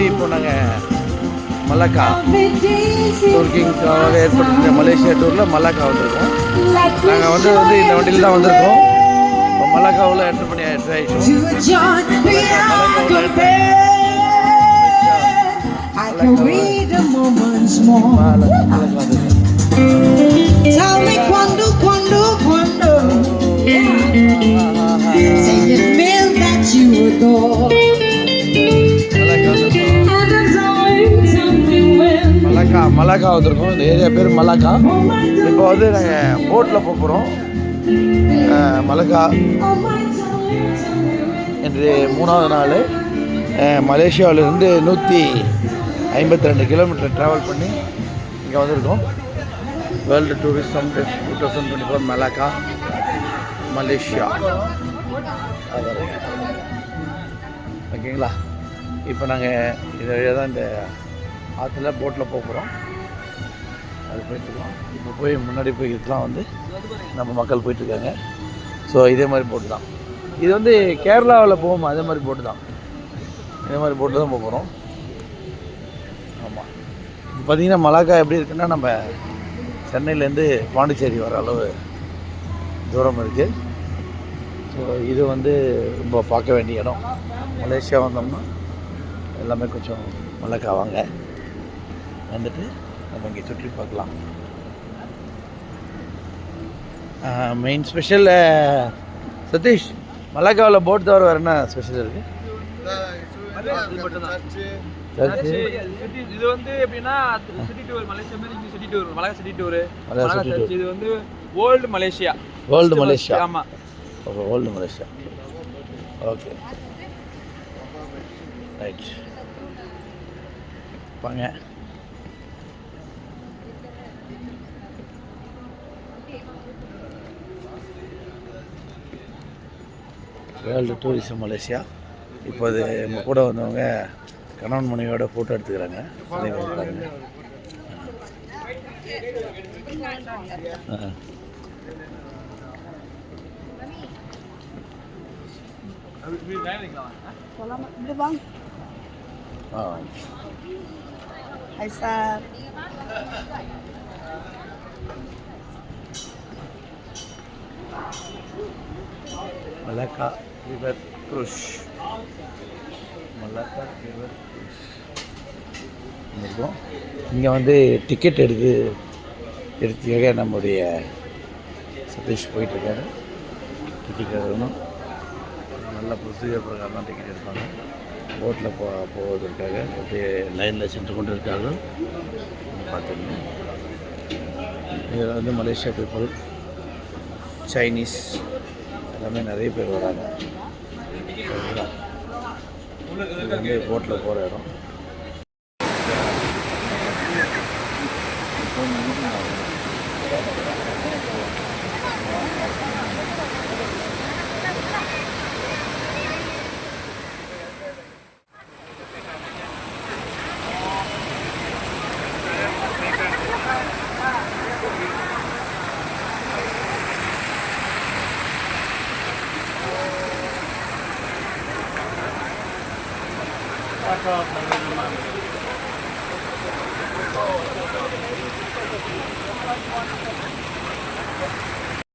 இப்போ நாங்கள் மலாக்கா டூர்க்கிங்காக ஏற்படுத்த மலேசியா டூரில் மலாக்கா வந்திருக்கோம். நாங்கள் வந்து இந்த வண்டியில் தான் வந்திருக்கோம். இப்போ மலாக்காவில் என்ட்ரு பண்ணி ஆகிட்டோம். மலாக்கா வந்திருக்கோம். இந்த ஏரியா பேர் மலாக்கா. இப்போ வந்து நாங்கள் போட்டில் போகிறோம். மலாக்கா என்று 3வது நாள் மலேசியாவிலிருந்து 152 கிலோமீட்டர் ட்ராவல் பண்ணி இங்கே வந்திருக்கோம். World tourism 2024 Malacca Malaysia. ஓகேங்களா? இப்போ நாங்கள் இது வழியாக தான் இந்த ஆற்றுல போட்டில் போகிறோம். அது போயிட்டுருக்கோம். இப்போ போய் முன்னாடி போய் இதெல்லாம் வந்து நம்ம மக்கள் போயிட்டுருக்காங்க. ஸோ இதே மாதிரி போட்டு தான் இது வந்து கேரளாவில் போவோம். அதே மாதிரி போட்டு தான் இதே மாதிரி போட்டு தான் போகிறோம். ஆமாம். இப்போ பார்த்திங்கன்னா மலாக்கா எப்படி இருக்குன்னா நம்ம சென்னையிலேருந்து பாண்டிச்சேரி வர அளவு தூரம் இருக்குது. ஸோ இது வந்து ரொம்ப பார்க்க வேண்டிய இடம். மலேசியா வந்தோம்னா எல்லாமே கொஞ்சம் மலாக்கா வாங்க வந்துட்டு நம்ம இங்கே சுற்றி பார்க்கலாம். மெயின் ஸ்பெஷல் சதீஷ், மலாக்காவில் போட் தவிர வேறு என்ன ஸ்பெஷல் இருக்குது? இது வந்து எப்படின்னா சிட்டி டூர், மலேசியா மாதிரி இங்கே city tour, Malacca city tour. இது வந்து ஓல்டு மலேசியா. Old Malaysia. ஆமாம், ஓல்டு மலேசியா. Okay, right. வாங்க. World tourism Malaysia. இப்போ அது நம்ம கூட வந்தவங்க கணவன் மனைவியோட ஃபோட்டோ எடுத்துக்கிறாங்க. Hai Sar. Malacca river cruise. Malacca river cruise இருக்கும். இங்கே வந்து டிக்கெட் எடுத்துக்காக நம்முடைய சதீஷ் போயிட்டுருக்காரு. டிக்கெட் எடுக்கணும். நல்ல ப்ரொசீஜர் பிரகாரம் தான் டிக்கெட் எடுப்பாங்க. போட்டில் போவதற்காக அப்படியே லைனில் சென்று கொண்டு இருக்கார்கள். பார்த்துங்க, இதில் வந்து மலேசியா பீப்புள், சைனீஸ் எல்லாமே நிறைய பேர் வராங்க. இது வந்து போட்டில் போகிற இடம்.